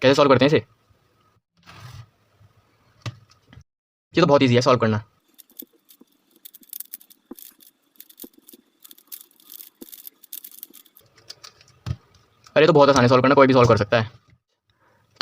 कैसे सॉल्व करते हैं इसे? ये तो बहुत ईजी है सॉल्व करना। अरे तो बहुत आसान है सॉल्व करना, कोई भी सॉल्व कर सकता है।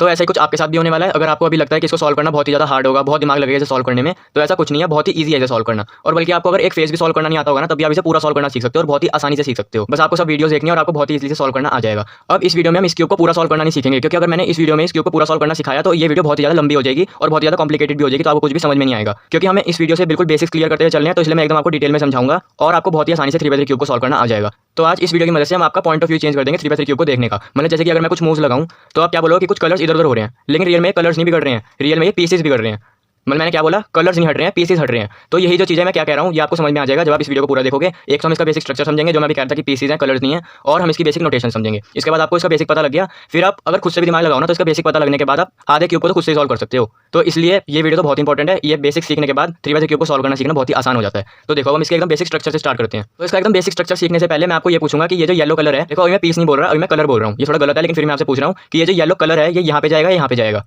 तो ऐसा ही कुछ आपके साथ भी होने वाला है। अगर आपको अभी लगता है कि इसको सॉल्व करना बहुत ही ज़्यादा हार्ड होगा, बहुत दिमाग लगेगा इसे सॉल्व करने में, तो ऐसा कुछ नहीं है, बहुत ही ईजी है इसे सॉल्व करना। और बल्कि आपको अगर एक फेज भी सॉल्व करना नहीं आता होगा ना, तब भी आप इसे पूरा सॉल्व करना सीख सकते हो और बहुत ही आसानी से सीख सकते हो। बस आपको सब वीडियोस देखनी है और आपको बहुत ही ईजी से सॉल्व करना आ जाएगा। अब इस वीडियो में हम इस क्यूब को पूरा सॉल्व करना नहीं सीखेंगे, क्योंकि अगर मैंने इस वीडियो में इस क्यूब को पूरा सॉल्व करना सिखाया तो ये वीडियो बहुत ही ज़्यादा लंबी हो जाएगी और बहुत ज़्यादा कॉम्प्लिकेटेड भी हो जाएगी, तो आपको कुछ भी समझ में नहीं आएगा। क्योंकि हमें इस वीडियो से बिल्कुल बेसिक्स क्लियर करते हुए चलने हैं, तो इसलिए मैं एकदम आपको डिटेल में समझाऊंगा और आपको बहुत ही आसानी से 3x3 क्यूब को सॉल्व करना आ जाएगा। तो आज इस वीडियो की मदद से हम आपका पॉइंट ऑफ व्यू चेंज कर देंगे 3x3 क्यूब को देखने का। मतलब जैसे कि अगर मैं कुछ मूव्स लगाऊं तो आप क्या बोलोगे कि कुछ कलर्स इधर उधर हो रहे हैं, लेकिन रियल में कलर्स नहीं बिगड़ रहे हैं, रियल में ये पीसेस बिगड़ रहे हैं। मतलब मैंने क्या बोला, कलर्स नहीं हट रहे हैं, पीसेस हट रहे हैं। तो यही जो चीज़ें मैं क्या कह रहा हूँ ये आपको समझ में आ जाएगा जब आप इस वीडियो को पूरा देखोगे। एक तो हम इसका बेसिक स्ट्रक्चर समझेंगे, जो मैं भी कह रहा था कि पीसेस हैं, कलर्स नहीं है, और हम इसकी बेसिक नोटेशन समझेंगे। इसके बाद आपको इसका बेसिक पता लग गया, फिर आप अगर खुद से भी दिमाग लगाओ ना, तो इसका बेसिक पता लगने के बाद आप आधे क्यूब को तो खुद से सॉल्व कर सकते हो। तो इसलिए ये वीडियो तो बहुत इंपॉर्टेंट है। ये बेसिक सीखने के बाद 3x3 क्यूब को सॉल्व करना सीखना बहुत ही आसान हो जाता है। तो देखो हम इसके एकदम बेसिक स्ट्रक्चर से स्टार्ट करते हैं। तो इसका एकदम बेसिक स्ट्रक्चर सीखने से पहले मैं आपको ये पूछूंगा कि ये जो येलो कलर है, देखो अभी मैं पीस नहीं बोल रहा, अभी मैं कलर बोल रहा हूँ, ये थोड़ा गलत है, लेकिन फिर मैं आपसे पूछ रहा हूँ कि ये जो येलो कलर है ये यहाँ पे जाएगा, यहाँ पे जाएगा।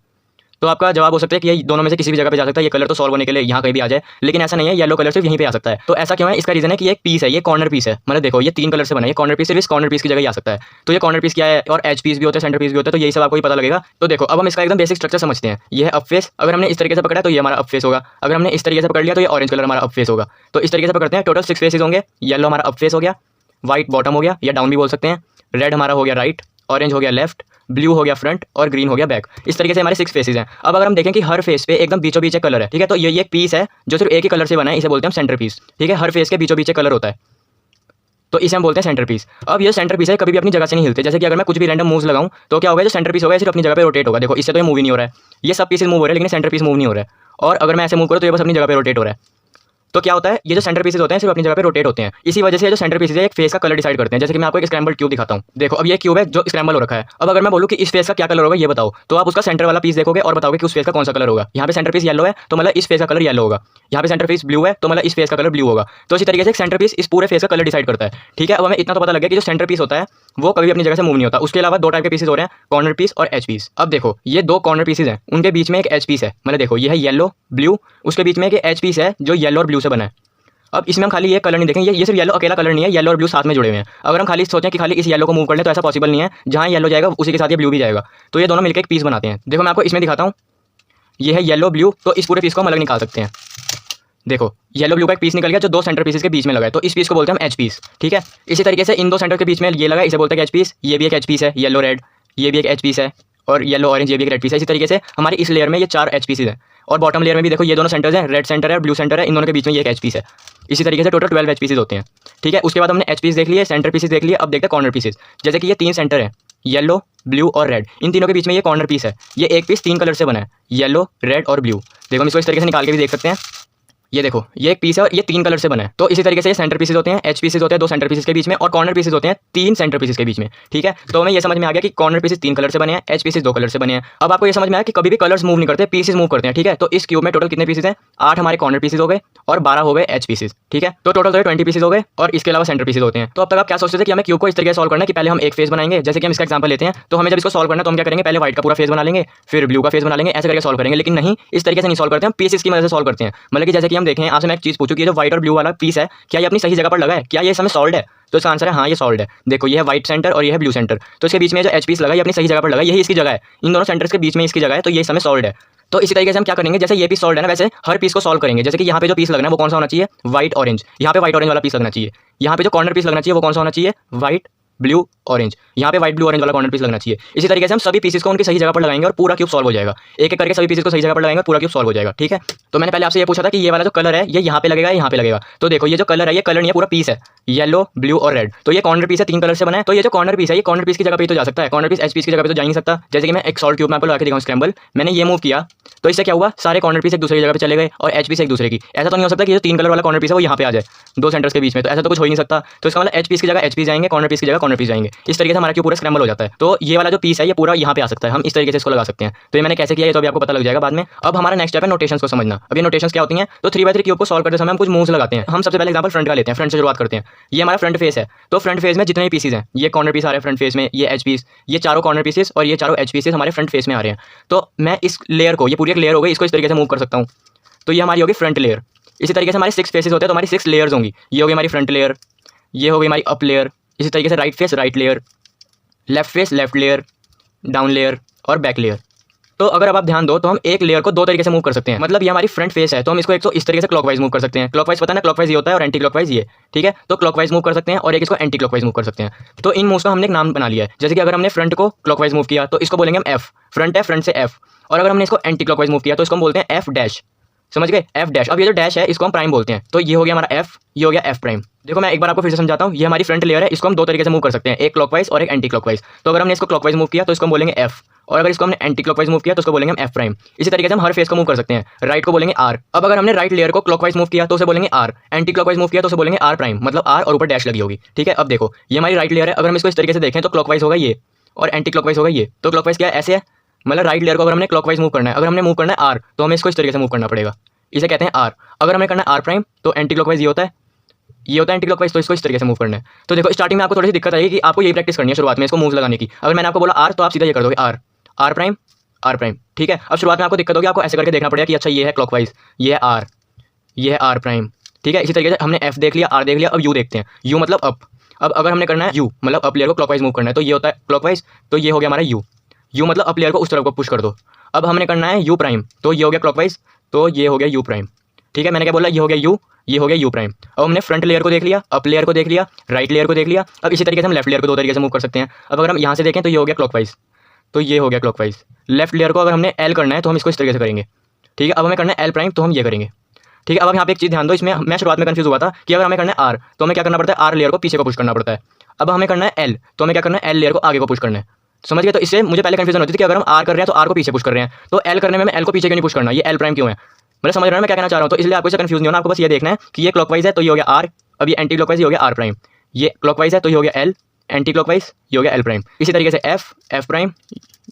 तो आपका जवाब हो सकता है कि ये दोनों में से किसी भी जगह पे जा सकता है। ये कलर तो सॉल्व होने के लिए यहाँ कहीं भी आ जाए, लेकिन ऐसा नहीं है, येलो कलर सिर्फ यहीं पे आ सकता है। तो ऐसा क्यों है? इसका रीजन है कि ये एक पीस है, ये कॉर्नर पीस है। मतलब देखो ये 3 कलर से बना है, ये कॉर्नर पीस सिर्फ इस कॉर्नर पीस की जगह ही आ सकता है। तो ये कॉर्नर पीस क्या है, और एज पीस भी होता है, सेंटर पीस भी होता है, तो यही सब आपको ही पता लगेगा। तो देखो अब हम इसका एकदम बेसिक स्ट्रक्चर समझते हैं। ये है अप फेस, अगर हमने इस तरीके से पकड़ा तो ये हमारा अप फेस होगा। अगर हमने इस तरीके से पकड़ लिया तो ये ऑरेंज कलर हमारा अप फेस होगा। तो इस तरीके से पकड़ते हैं, टोटल 6 फेसेस होंगे। येलो हमारा अप फेस हो गया, व्हाइट बॉटम हो गया या डाउन भी बोल सकते हैं, रेड हमारा हो गया राइट, ऑरेंज हो गया लेफ्ट, ब्लू हो गया फ्रंट और ग्रीन हो गया बैक। इस तरीके से हमारे 6 फेसेस हैं। अब अगर हम देखें कि हर फेस पे एकदम बीचों बीच एक कलर है, ठीक है, तो ये एक पीस है जो सिर्फ एक ही कलर से बना है, इसे बोलते हैं हम सेंटर पीस। ठीक है, हर फेस के बीचों बीच एक कलर होता है, तो इसे हम बोलते हैं सेंटर पीस। अब ये सेंटर पीस है, कभी भी अपनी जगह से नहीं हिलते। जैसे कि अगर मैं कुछ भी रैंडम मूव्स लगाऊं तो क्या होगा, जो सेंटर पीस होगा सिर्फ अपनी जगह पे रोटेट होगा। देखो इससे तो ये मूव ही नहीं हो रहा है, ये सब पीसेस मूव हो रहे हैं, लेकिन सेंटर पीस मूव नहीं हो रहा है। और अगर मैं ऐसे मूव करूँ तो ये बस अपनी जगह पे रोटेट हो रहा है। तो क्या होता है, ये जो सेंटर पीसेस होते हैं सिर्फ अपनी जगह पे रोटेट होते हैं। इसी वजह से ये जो सेंटर पीसेस है एक फेस का कलर डिसाइड करते हैं। जैसे कि मैं आपको एक स्क्रैम्बल क्यूब दिखाता हूँ। देखो अब ये क्यूब है जो स्क्रैम्बल हो रखा है। अब अगर मैं बोलूँ कि इस फेस का क्या कलर होगा ये बताओ, तो आप उसका सेंटर वाला पीस देखोगे और बताओगे कि उस फेस का कौन सा कलर होगा। यहाँ पे सेंटर पीस येलो है तो मतलब इस फेस का कलर येलो होगा। यहाँ पे सेंटर पीस ब्लू है तो मतलब इस फेस का कलर ब्लू होगा। तो इसी तरीके से सेंटर पीस इस पूरे फेस का कलर डिसाइड करता है। ठीक है, अब हमें इतना तो पता लग गया कि जो सेंटर पीस होता है वो कभी अपनी जगह से मूव नहीं होता। उसके अलावा 2 टाइप के पीसेस हो रहे हैं, कॉर्नर पीस और एज पीस। अब देखो ये 2 कॉर्नर पीसेस हैं, उनके बीच में एक एज पीस है। मतलब देखो ये है येलो ब्लू, उसके बीच में एक एज पीस है जो येलो और ब्लू से बना है। अब इसमें हम खाली ये कलर नहीं देखेंगे, ये सिर्फ येलो अकेला कलर नहीं है, येलो और ब्लू साथ में जुड़े हुए हैं। अगर हम खाली सोचें कि खाली इस येलो को मूव कर लें तो ऐसा पॉसिबल नहीं है। जहाँ येलो जाएगा उसी के साथ ये ब्लू भी जाएगा, तो ये दोनों मिलकर एक पीस बनाते हैं। देखो मैं आपको इसमें दिखाता हूँ, ये है येलो ब्लू, तो इस पूरे पीस को हम अलग निकाल सकते हैं। देखो येलो ब्लू का एक पीस निकल गया जो 2 सेंटर पीसेस के बीच में लगा है, तो इस पीस को बोलते हैं हम एच पीस। ठीक है, इसी तरीके से इन 2 सेंटर के बीच में ये लगा, इसे बोलते हैं एच पीस। ये भी एक एच पीस है, येलो रेड, ये भी एक एच पीस है, और येलो ऑरेंज ये भी एक रेड पीस है। इसी तरीके से हमारी इस लेयर में ये 4 एच पीसेस हैं, और बॉटम लेयर में भी देखो ये दोनों सेंटर्स हैं, रेड सेंटर है, ब्लू सेंटर है, इन दोनों के बीच में ये एक एच पीस है। इसी तरीके से टोटल 12 एच पीसेस होते हैं। ठीक है, उसके बाद हमने एच पीस देख लिए, सेंटर पीसेस देख लिए, अब देखते हैं कॉर्नर पीसेस। जैसे कि ये 3 सेंटर है, येलो ब्लू और रेड, इन तीनों के बीच में ये कॉर्नर पीस है। ये एक पीस 3 कलर से बना है, येलो रेड और ब्लू। देखो हम इसको इस तरीके से निकाल के भी देख सकते हैं। ये देखो ये एक पीस है और ये 3 कलर से बना है। तो इसी तरीके से ये सेंटर पीसेस होते हैं, एच पीसेस होते हैं 2 सेंटर पीसेस के बीच में, और कॉर्नर पीसेस होते हैं 3 सेंटर पीसेस के बीच में। ठीक है, तो हमें ये समझ में आ गया कि कॉर्नर पीसेस 3 कलर से बने हैं, एच पीसेस 2 कलर से बने हैं। अब आपको ये समझ में आया कि कभी भी कलर्स मूव नहीं करते, पीसेस मूव करते हैं। ठीक है, तो इस क्यूब में टोटल कितने पीसेस हैं? 8 हमारे कॉर्नर पीसेस हो गए और 12 हो गए एच पीसेस। ठीक है, तो टोटल 20 पीसेस हो गए, और इसके अलावा सेंटर पीसेस होते हैं। तो अब तक आप क्या सोचते थे कि हमें क्यूब को इस तरीके से सॉल्व करना है कि पहले हम एक फेस बनाएंगे। जैसे कि हम इसका एग्जांपल लेते हैं, तो हमें जब इसको सॉल्व करना है तो हम क्या करेंगे, पहले व्हाइट का पूरा फेस बना लेंगे, फिर ब्लू का फेस बना लेंगे, ऐसे करके सॉल्व करेंगे। लेकिन नहीं, इस तरीके से नहीं सॉल्व करते, हम पीसेस की मदद से सॉल्व करते हैं। मतलब कि जैसे कि हम देखें, आपसे मैं एक चीज़ पूछूं कि ये जो व्हाइट और ब्लू वाला पीस है क्या ये अपनी सही जगह पर लगा है, क्या ये समय सॉल्व है? तो इसका आंसर है हाँ, ये सॉल्व है। देखो ये है व्हाइट सेंटर और ये है ब्लू सेंटर, तो इसके बीच में जो एच पीस लगा ये अपनी सही जगह पर लगा, यही इसकी जगह है। इन दोनों सेंटर्स के बीच में इसकी जगह है, तो ये समय सॉल्व है। तो इसी तरीके से हम क्या करेंगे, जैसे ये पीस सॉल्व है ना, वैसे हर पीस को सॉल्व करेंगे। जैसे कि यहाँ पे जो पीस लगना है वो कौन सा होना चाहिए, व्हाइट ऑरेंज। यहाँ पे व्हाइट ऑरेंज वाला पीस लगना चाहिए। यहाँ पे जो कॉर्नर पीस लगना चाहिए वो कौन सा होना चाहिए, व्हाइट ब्लू ऑरेंज। यहाँ पे व्हाइट ब्लू ऑरेंज वाला कॉर्नर पीस लगना चाहिए। इसी तरीके से हम सभी पीसेस को उनकी सही जगह पर लगाएंगे और पूरा क्यूब सॉल्व हो जाएगा। एक एक करके सभी पीसेस को सही जगह पर लगाएंगे और पूरा क्यूब सॉल्व हो जाएगा। ठीक है, तो मैंने पहले आपसे ये पूछा था कि ये वाला जो कलर है ये यहाँ पे लगेगा, यहाँ पे लगेगा। तो देखो ये जो कलर है ये कलर नहीं है, पूरा पीस है, येलो ब्लू और रेड। तो ये कॉर्नर पीस है, 3 कलर से बना है। तो ये जो कॉर्नर पीस है ये कॉर्नर पीस की जगह पे तो जा सकता है, कॉर्नर पीस एच पीस की जगह पे तो जा नहीं सकता। जैसे कि मैं एक सॉल्व क्यूब में आपको लगा के दिखाऊं स्क्रैम्बल, मैंने ये मूव किया तो इससे क्या हुआ, सारे कॉर्नर पीस एक दूसरे की जगह पे चले गए और एच पीस एक दूसरे की। ऐसा तो नहीं हो सकता कि जो 3 कलर वाला कॉर्नर पीस है वो यहाँ पे आ जाए 2 सेंटर्स के बीच में, तो ऐसा तो कुछ हो ही नहीं सकता। तो इसका मतलब एच पीस की जगह एच पीस जाएंगे, कॉर्नर पीस की जगह कॉर्नर पीस जाएंगे। इस तरीके से हमारा क्यूब पूरा स्क्रैम्बल हो जाता है। तो ये वाला जो पीस है ये पूरा यहाँ पे आ सकता है, हम इस तरीके से इसको लगा सकते हैं। तो ये मैंने कैसे किया ये तो अभी आपको पता लग जाएगा बाद में। अब हमारा नेक्स्ट स्टेप है नोटेशंस को समझना। अब ये नोटेशंस क्या होती हैं, तो 3x3 क्यूब को सॉल्व करते समय हम कुछ मूव्स लगाते हैं। हम सबसे पहले एग्जांपल फ्रंट का लेते हैं, फ्रंट से शुरुआत करते हैं। ये हमारा फ्रंट फेस है, तो फ्रंट फेस में जितने भी पीसेस हैं, ये कॉर्नर पीस आ रहे हैं फ्रंट फेस में, ये एज पीस, ये चारों कॉर्नर पीसेस और ये चारों एज पीसेस हमारे फ्रंट फेस में आ रहे हैं। तो मैं इस लेयर को, ये पूरी एक लेयर हो गई, इसको इस तरीके से मूव कर सकता हूँ। तो ये हमारी होगी फ्रंट लेयर। इसी तरीके से हमारे 6 फेसेस होते हैं, तो हमारी 6 लेयर्स होंगी। ये होगी हमारी फ्रंट लेयर, ये होगी हमारी अप लेयर, इसी तरीके से right face right layer, left face left layer, down layer और बैक लेयर। तो अगर अब आप ध्यान दो तो हम एक लेयर को दो तरीके से मूव कर सकते हैं। मतलब ये हमारी फ्रंट फेस है तो हम इसको एक तो इस तरीके से क्लॉकवाइज मूव कर सकते हैं। क्लॉकवाइज पता है ना, क्लॉकवाइज ये होता है और एंटी क्लॉकवाइज ये, ठीक है। तो क्लॉकवाइज मूव कर सकते हैं और एक इसको एंटी क्लॉकवाइज मूव कर सकते हैं। तो इन मूव्स का हमने एक नाम बना लिया है। जैसे कि अगर हमने फ्रंट को क्लॉकवाइज मूव किया तो इसको बोलेंगे हम एफ, फ्रंट है फ्रंट से एफ। और अगर हमने इसको एंटी क्लॉकवाइज मूव किया तो इसको हम बोलते हैं एफ डैश। समझ गए, एफ डैश। अब ये जो डैश है इसको हम प्राइम बोलते हैं। तो ये हो गया हमारा एफ, ये हो गया एफ प्राइम। देखो मैं एक बार आपको फिर से समझाता हूँ। ये हमारी फ्रंट लेयर है, इसको हम दो तरीके से मूव कर सकते हैं, एक क्लॉकवाइज और एक एंटी क्लॉकवाइज। तो अगर हमने इसको क्लॉकवाइज मूव किया तो इसको हम बोलेंगे एफ, और अगर इसको हमने एंटी क्लॉकवाइज मूव किया तो उसको बोलेंगे हम एफ प्राइम। इसी तरीके से हम हर फेस को मूव कर सकते हैं। राइट को बोलेंगे आर। अब अगर हमने राइट लेयर को क्लॉकवाइज मूव किया तो उसे बोलेंगे आर, एंटी क्लॉकवाइज मूव किया तो उसे बोलेंगे आर प्राइम, मतलब आर और ऊपर डैश लगी होगी, ठीक है। अब देखो ये हमारी राइट लेयर है, अगर हम इसको इस तरीके से देखें तो क्लॉकवाइज होगा ये और एंटी क्लॉकवाइज होगा ये। तो क्लॉकवाइज क्या है, ऐसे है, मतलब राइट लेयर को अगर हमने क्लॉकवाइज मूव करना है, अगर हमने मूव करना है आर तो हमें इसको इस तरीके से मूव करना पड़ेगा, इसे कहते हैं आर। अगर हमें करना है आर प्राइम तो एंटी क्लॉकवाइज ये होता है, ये होता है एंटी क्लॉकवाइज, तो इसको इस तरीके से मूव करना है। तो देखो स्टार्टिंग में आपको थोड़ी सी दिक्कत आएगी कि आपको यही प्रैक्टिस करनी है शुरुआत में इसको मूव लगाने की। अगर मैंने आपको बोला आर तो आप सीधा ये कर दोगे R, R prime, R prime, ठीक है। अब शुरुआत में आपको दिक्कत होगी, आपको ऐसे करके देखना पड़ेगा कि अच्छा ये है क्लॉकवाइज, ये है आर, ये है आर प्राइम, ठीक है। इसी तरीके से हमने एफ देख लिया, आर देख लिया, अब यू देखते हैं। यू मतलब अप। अब अगर हमने करना है यू मतलब अप लेयर को क्लॉकवाइज मूव करना है तो ये होता है क्लॉकवाइज, तो ये हो गया हमारा यू। यू मतलब अप लेयर को उस तरफ को पुश कर दो। अब हमने करना है यू प्राइम तो ये हो गया क्लॉकवाइज, तो ये हो गया यू प्राइम, ठीक है। मैंने क्या बोला, ये हो गया यू, ये हो गया यू प्राइम। अब हमने फ्रंट लेयर को देख लिया, अप लेयर को देख लिया, राइट लेयर को देख लिया। अब इसी तरीके से हम लेफ्ट लेयर को दो तरीके से मूव कर सकते हैं। अब अगर हम यहाँ से देखें तो ये हो गया क्लॉकवाइज, तो ये हो गया क्लॉकवाइज। लेफ्ट लेयर को अगर हमने एल करना है तो हम इसको इस तरीके से करेंगे, ठीक है। अब हमें करना है एल प्राइम तो हम ये करेंगे, ठीक है। अब यहाँ पे एक चीज़ ध्यान दो, इसमें मैं शुरुआत में कंफ्यूज हुआ था कि अगर हमें करना है आर तो हमें क्या करना पड़ता है, आर लेयर को पीछे को पुश करना पड़ता है। अब हमें करना है एल तो हमें क्या करना है, एल लेयर को आगे को पुश करना है। समझ गए। तो इससे मुझे पहले कंफ्यूजन होती थी कि अगर हम आर कर रहे हैं तो आर को पीछे पुश कर रहे हैं, तो एल करने में मैं एल को पीछे क्यों नहीं पुश करना, ये एल प्राइम क्यों है, मतलब समझ रहे हैं मैं क्या कहना चाह रहा हूँ। तो इसलिए आपको इससे कंफ्यूज नहीं होना, आपको बस ये देखना है कि ये क्लॉकवाइज है तो ये हो गया आर, अब ये एंटी क्लॉकवाइज ये हो गया आर प्राइम, ये क्लॉकवाइज है तो ये हो गया एल, एंटी क्लॉकवाइज ये हो गया एल प्राइम। इसी तरीके से F, F prime,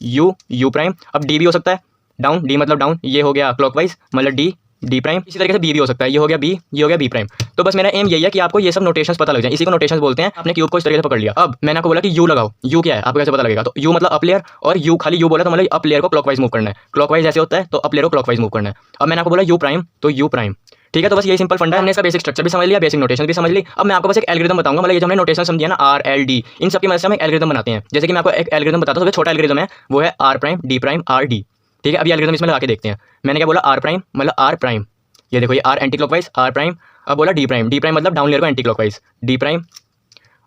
you, you prime. अब डी भी हो सकता है, डाउन, डी मतलब डाउन, ये हो गया क्लॉकवाइज मतलब डी, डी प्राइम। इसी तरीके से बी भी हो सकता है, ये हो गया बी, ये हो गया बी प्राइम। तो बस मेरा एम यही है कि आपको ये सब नोटेशंस पता लग जाए, इसी को नोटेशंस बोलते हैं। आपने क्यूब को इस तरीके से पकड़ लिया। अब मैंने आपको बोला कि यू लगाओ, यू क्या है आपको कैसे पता लगेगा, तो यू मतलब अप लेयर, और यू खाली यू बोला तो मतलब अप लेयर को क्लॉकवाइज मूव करना है। क्लॉकवाइज ऐसे होता है तो अप लेयर को क्लॉकवाइज मूव करना है। अब मैंने आपको बोला यू प्राइम तो यू प्राइम, ठीक है। तो बस यही सिंपल फंडा है, हमने इसका बेसिक स्ट्रक्चर भी समझ लिया, बेसिक नोटेशन भी समझ ली। अब मैं आपको बस एक एल्गोरिथम बताऊंगा, मतलब ये जो हमने नोटेशन समझिया ना आर एल डी, इन सब की मदद से हम एक एल्गोरिथम बनाते हैं। जैसे कि मैं आपको एक एल्गोरिथम बताता हूँ, सबसे छोटा एल्गोरिथम है वो है R prime D prime R D, ठीक है। अब ये एल्गोरिथम इसमें लगा के देखते हैं। मैंने क्या बोला, आर प्राइम मतलब आर प्राइम, ये देखो ये R anti clockwise R prime. अब बोला डी प्राइम, डी प्राइम मतलब डाउन लेयर को एंटी क्लॉकवाइज डी प्राइम।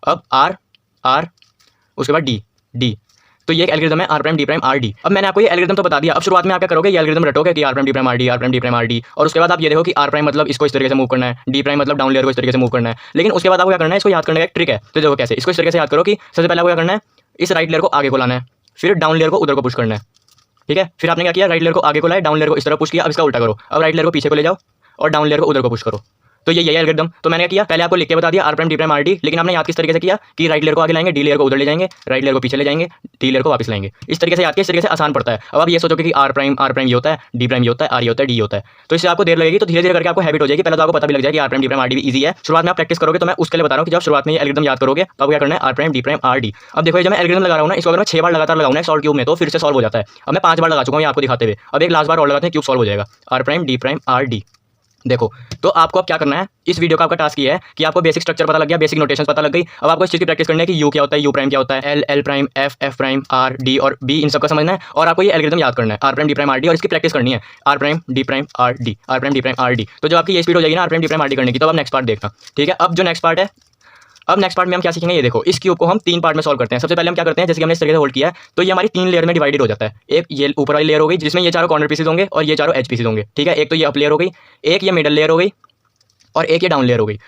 अब आर आर उसके बाद डी डी, तो ये एक एल्गोरिथम है R prime D prime R D. अब मैंने आपको ये एल्गोरिथम तो बता दिया। अब शुरुआत में आप क्या करोगे, ये एल्गोरिथम रटोगे कि R prime D prime R D, R prime D prime R D, और उसके बाद आप ये देखो कि आर प्राइम मतलब इसको इस तरीके से मूव करना है, डी प्राइम मतलब डाउन लेयर को इस तरीके से मूव करना है। लेकिन उसके बाद आपको क्या करना है, इसको याद करने का एक ट्रिक है। तो देखो कैसे, इसको इस तरीके से याद करो कि सबसे पहले आपको क्या करना है, इस राइट लेयर को आगे को लाना है, फिर डाउन लेयर को उधर को पुश करना है, ठीक है। फिर आपने क्या किया, राइट लेयर को आगे को लाए, डाउन लेयर को इस तरफ पुश किया। अब इसका उल्टा करो, अब राइट लेयर को पीछे को ले जाओ और डाउन लेयर को उधर को पुश करो। तो ये यही एल्गोरिथम। तो मैंने क्या किया, पहले आपको लिख के बता दिया R prime D prime R D, लेकिन आपने याद किस तरीके से किया कि राइट लेयर को आगे लाएंगे, डी लेयर को उधर ले जाएंगे, राइट लेयर को पीछे ले जाएंगे, डी लेयर को वापस लाएंगे। इस तरीके से याद किया, इस तरीके से आसान पड़ता है। अब आप ये सोचोगे कि आर प्राइम ये होता है, डी प्राइम ये होता है, आर ये होता है, डी होता है, तो इससे आपको देर लगेगी। तो धीरे धीरे करके आपको हैबिट हो जाएगी, पहले तो आपको पता भी लग जाएगा कि R prime D prime R D भी ईजी है। शुरुआत में आप प्रैक्टिस करोगे, तो मैं उसके लिए बता रहा हूँ कि जब शुरुआत में ये एल्गोरिथम याद करोगे तो आपको क्या करना है, R prime D prime R D. अब देखो जब मैं एल्गोरिथम लगा रहा हूँ ना, इसको अगर मैं 6 बार लगातार लगाऊँ ना सॉल्व क्यूब में तो फिर से सॉल्व हो जाता है। अब मैं 5 बार लगा चुका हूँ आपको दिखाते हुए, अब एक लास्ट बार और लगाते हैं, क्यूब सॉल्व हो जाएगा। R prime D prime R D. देखो तो आपको अब क्या करना है, इस वीडियो का आपका टास्क ये है कि आपको बेसिक स्ट्रक्चर पता लग गया, बेसिक नोटेशंस पता लग गई। अब आपको इस चीज़ की प्रैक्टिस करनी है कि यू क्या होता है, यू प्राइम क्या होता है, L L prime, F F prime, R D और बी, इन सब का समझना है। और आपको ये एल्गोरिथम याद करना है, R prime D prime R D, और इसकी प्रैक्टिस करनी है, R prime D prime R D, R prime D prime R D. तो जब आपकी ये स्पीड हो जाएगी ना R prime D prime R D करने की, तो अब नेक्स्ट पार्ट देखना, ठीक है। अब जो नेक्स्ट पार्ट है, अब नेक्स्ट पार्ट में हम क्या सीखेंगे, ये देखो इस क्यूब को हम 3 पार्ट में सॉल्व करते हैं। सबसे पहले हम क्या करते हैं, जैसे कि हमने इस तरीके से होल्ड किया है, तो ये हमारी 3 लेयर में डिवाइडेड हो जाता है। एक ये ऊपर वाली लेयर हो गई जिसमें ये चारों कॉर्नर पीसेस होंगे और ये चारों एज पीसेस होंगे, ठीक है। एक तो ये अप लेयर हो गई, एक ये मिडल लेयर हो गई और एक ये डाउन लेयर हो गई।